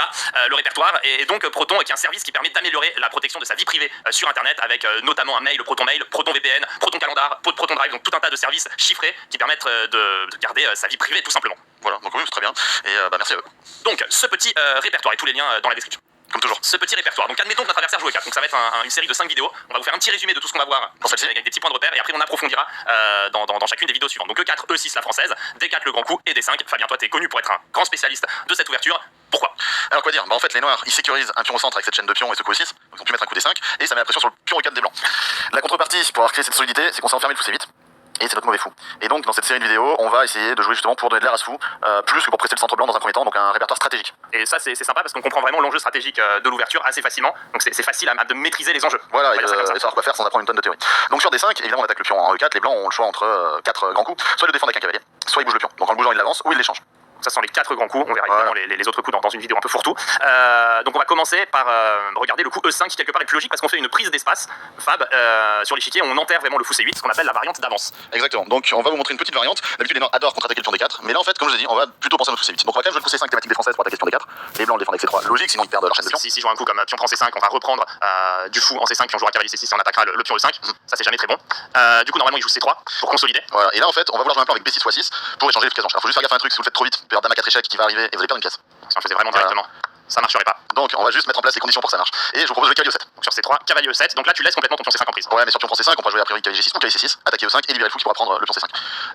là, le répertoire, et donc Proton qui est un service qui permet d'améliorer la protection de sa vie privée sur internet avec notamment un mail, Proton Mail, Proton VPN, Proton Calendar, Proton Drive, donc tout un tas de services chiffrés qui permettent de garder sa vie privée tout simplement. Voilà, donc oui, c'est très bien, et merci à eux. Donc ce petit répertoire, et tous les liens dans la description. Comme toujours. Ce petit répertoire. Donc admettons que notre adversaire joue E4. Donc ça va être une série de 5 vidéos. On va vous faire un petit résumé de tout ce qu'on va voir dans celle-ci avec des petits points de repère et après on approfondira dans chacune des vidéos suivantes. Donc E4, E6 la française, D4 le grand coup et D5. Fabien, toi t'es connu pour être un grand spécialiste de cette ouverture. Pourquoi? Alors quoi dire, en fait les noirs ils sécurisent un pion au centre avec cette chaîne de pions et ce coup E6, donc ils ont pu mettre un coup D5 et ça met la pression sur le pion E4 des blancs. La contrepartie pour avoir créé cette solidité, c'est qu'on s'est enfermé le fou C8. Et c'est notre mauvais fou. Et donc dans cette série de vidéos, on va essayer de jouer justement pour donner de l'air à ce fou, plus que pour presser le centre blanc dans un premier temps, donc un répertoire stratégique. Et ça c'est sympa parce qu'on comprend vraiment l'enjeu stratégique de l'ouverture assez facilement, donc c'est facile de maîtriser les enjeux. Voilà, et de savoir quoi faire sans apprendre une tonne de théorie. Donc sur D5, évidemment on attaque le pion en E4, les blancs ont le choix entre 4 grands coups, soit ils le défendent avec un cavalier, soit ils bougent le pion. Donc en le bougeant ils l'avancent ou ils l'échangent. Ça sont les 4 grands coups, on verra évidemment les autres coups dans une vidéo un peu fourre-tout. Donc on va commencer par regarder le coup E5 qui quelque part est plus logique parce qu'on fait une prise d'espace, Fab, sur l'échiquier, on enterre vraiment le fou C8, ce qu'on appelle la variante d'avance. Exactement, donc on va vous montrer une petite variante. D'habitude les noirs adorent contre-attaquer le pion D4, mais là en fait comme je l'ai dit, on va plutôt penser à notre fou C8. Donc on va quand même jouer le fou C5 thématique défensive pour attaquer le pion D4, les blancs le défendent avec C3, logique sinon ils perdent leur chaîne de pion. Si je joue un coup comme pion prend C5, on va reprendre du fou en C5, puis on jouera cavalier C6 et on attaquera le pion E5, ça c'est jamais très bon. Du coup normalement il joue C3 pour consolider. Voilà, et là en fait on va vouloir jouer un plan avec B6 x 6 pour échanger les pièces blanches. Alors faut juste faire gaffe à un truc, si vous le faites trop vite, vous perdez dame à 4 échecs qui va arriver et vous allez perdre une pièce. Si on le faisait vraiment directement, ça marcherait pas. Donc on va juste mettre en place les conditions pour que ça marche. Et je vous propose de jouer cavalier E7. Donc sur C3, cavalier E7, donc là tu laisses complètement ton pion C5 en prise. Ouais, mais sur pion C5, on pourra jouer a priori cavalier G6 ou cavalier C6, attaquer E5 et libérer le fou qui pourra prendre le pion C5.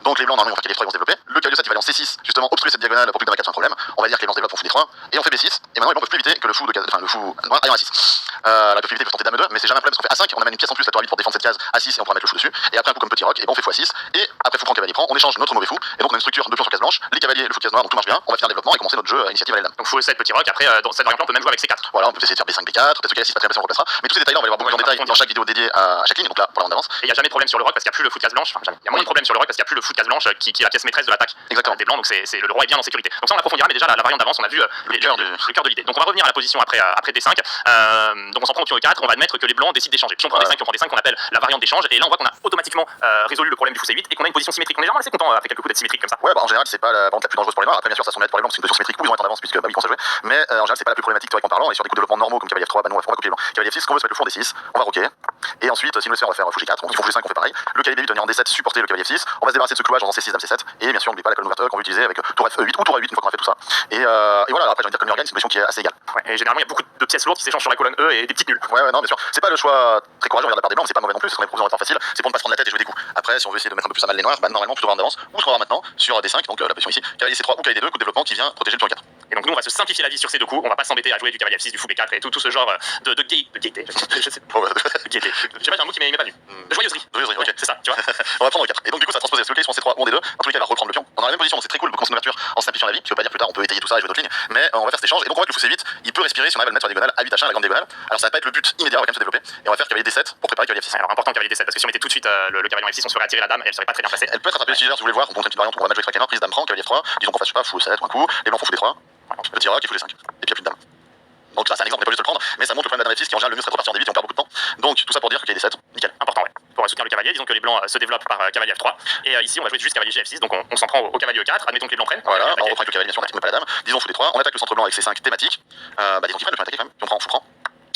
Donc les blancs normalement vont faire cavalier F3 ils vont se développer. Le cavalier E7 il va aller en C6, justement obstruer cette diagonale pour que dame à 4 soit un problème. On va dire que les blancs se développent en fou D3 et on fait B6 et maintenant les blancs peuvent plus éviter que le fou le fou noir aille en A6. La peuvent éviter de tenter dame E2, mais c'est jamais un problème parce qu'on fait A5, on amène une pièce en plus la tour vide pour défendre cette case A6 et on pourra mettre le fou dessus. Et après un coup comme petit roc, et bon on fait x6 et après fou prend cavalier prend, on échange notre mauvais fou et donc on a une structure de pion sur case blanche, les cavaliers, le fou de case noire, donc tout marche bien. On va finir le développement et commencer notre jeu initiative à l'Elden. Donc fou E7 petit roc, après dans cette variante on peut même jouer avec C4. Voilà, on peut essayer de faire B5 B4, peut-être que C6 pas très bien on repassera, mais tous ces détails là on va les voir beaucoup plus en détail dans chaque vidéo dédiée à chaque ligne, donc là pour la d'avance. Et il y a jamais de problème sur le roc parce qu'il y a plus le fou de case blanche, il y a moins de problème sur le roc parce qu'il y a plus le fou de case blanche qui est la pièce maîtresse de l'attaque des blancs, donc le roi est bien en sécurité. Donc ça on approfondira, mais déjà la variante d'avance on a vu le cœur de l'idée. Donc on va revenir à la position après D5. Donc on s'en prend au pion E4, on va admettre que les blancs décident d'échanger. Pion prend D5, pion prend D5 qu'on appelle la variante d'échange, et là on voit qu'on a automatiquement résolu le problème du fou C8 et qu'on a une position symétrique. On est vraiment assez content après quelques coups d'être symétrique comme ça. Ouais, bah en général c'est pas la variante la plus dangereuse pour les noirs. Après bien sûr ça semble être pour les blancs, c'est une position symétrique où ils vont être en avance puisque bah oui, ils commencent à jouer. Mais en général c'est pas la plus problématique théoriquement parlant, et sur des coups de développement normaux comme cavalier F3, bah nous on va couper les blancs. Cavalier F6, qu'on veut se mettre le fou en D6, on va roquer. Et ensuite si nous le fait on va faire fou G4, on fait fou G5, on fait pareil. Le cavalier B8 venir en D7 supporter le cavalier F6, on va se débarrasser de ce clouage en C6 dame C7 et bien sûr n'oublie pas la colonne ouverte qu'on veut utiliser avec tour F8 ou tour A8 une fois qu'on a fait tout ça. Et voilà, après j'ai envie de dire que le mur gagne, c'est une position qui est assez égale. Ouais, et généralement il y a beaucoup de pièces lourdes qui s'échangent sur la colonne E et des petites nulles. Ouais, non bien sûr, c'est pas le choix très courageux de la part des blancs, mais c'est pas mauvais non plus, c'est qu'on est proposé en temps facile, c'est pour ne pas se prendre la tête et jouer des coups. Après si on veut essayer de mettre un peu plus à mal les noirs, bah normalement plutôt en avance, ou ce qu'on va voir maintenant sur D5, donc la position ici, cavalier C3 ou cavalier D2, coup de développement qui vient protéger le pion 4. Et donc nous on va se simplifier la vie sur ces deux coups, on va pas s'embêter à jouer du cavalier F6, du fou B4 et tout ce genre de gaieté, je sais pas, j'ai un mot qui m'est pas venu. De joyeuserie, ok, c'est ça, tu vois. On va prendre le 4. Et donc du coup ça va transposer le cavalier sur C3 ou en D2, dans tous les cas il va reprendre le pion. On a la même position, donc c'est très cool de commencer une ouverture en simplifiant la vie, qui veut pas dire plus tard on peut étayer tout ça et jouer d'autres lignes, mais on va faire cet échange et donc on voit que le fou C8 il peut respirer si on arrive à le mettre sur la diagonale A8 H1 la grande diagonale. Alors ça va pas être le but immédiat, on va quand même se développer et on va faire cavalier D7 pour préparer cavalier F6. Alors important cavalier D7 parce que si on mettait tout de suite le cavalier en F6 on se ferait attirer la dame et elle serait pas très bien placée. Elle peut être attrapée si vous voulez voir, on montre une petite variante, on va mettre jouer prise dame prend, cavalier F3, disons qu'on fasse je sais pas fou 7 ou un coup, les blancs font fou D3, petit roc et fou D5. Et puis il y a plus de dame. Donc là c'est un exemple, on n'est pas juste de le prendre, mais ça montre le problème de la dame F6 qui en général le mieux serait de repartir en D8 et on perd beaucoup de temps. Donc tout ça pour dire que cavalier D7, nickel. Important ouais. Pour soutenir le cavalier, disons que les blancs se développent par cavalier F3 et ici on va jouer juste cavalier G F6, donc on s'en prend au cavalier E4, admettons que les blancs prennent. Voilà, on reprend avec le cavalier bien sûr, on attaque pas la dame, disons fou D3, on attaque le centre blanc avec C5 thématique, disons qu'il prenne le pion attaqué quand même, on prend fou prend.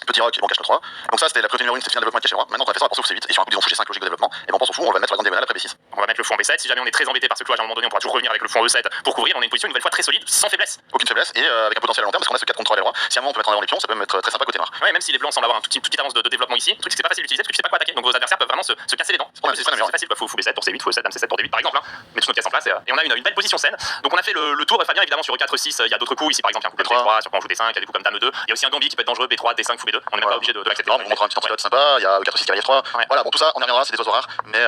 Petit roc et bon cache le 3. Donc ça c'était la priorité numéro 1, c'était fin de développement de cacher roi. Maintenant on va faire ça, on va penser au fou C8 et sur un coup disons fou G5 logique de développement et on pense au fou, on va le mettre sur la grande diagonale après B6. On va mettre le fou en B7, si jamais on est très embêté par ce clouage à un moment donné on pourra toujours revenir avec le fou en E7 pour couvrir, on a une position une nouvelle fois très solide, sans faiblesse. Aucune faiblesse et avec un potentiel à long terme parce qu'on a ce 4 contre 3 les rois. Si à un moment on peut mettre en avant les pions, ça peut même être très sympa côté noir. Ouais, même si les blancs semblent avoir une petite avance de développement ici, le truc c'est que c'est pas facile d'utiliser parce que tu sais pas quoi attaquer, donc vos adversaires peuvent vraiment se casser les dents. C'est facile quoi, fou B7 pour C8, fou E7, dame C7 pour D8 par exemple, hein. Mais toute notre pièce en place et on a une belle position saine. Donc on a fait le tour, Fabien évidemment sur E4 6, il y a d'autres coups ici par exemple, il y a un coup comme D3, sur quand on joue D5, il y a des coups comme dame E2, il y a aussi un gambit qui peut être dangereux, B3, D5, fou B2, on est même pas obligé de l'accepter. On montre un petit antidote sympa, il y a 4 6 cavalier 3. Voilà, bon tout ça on y reviendra, c'est des oiseaux rares, mais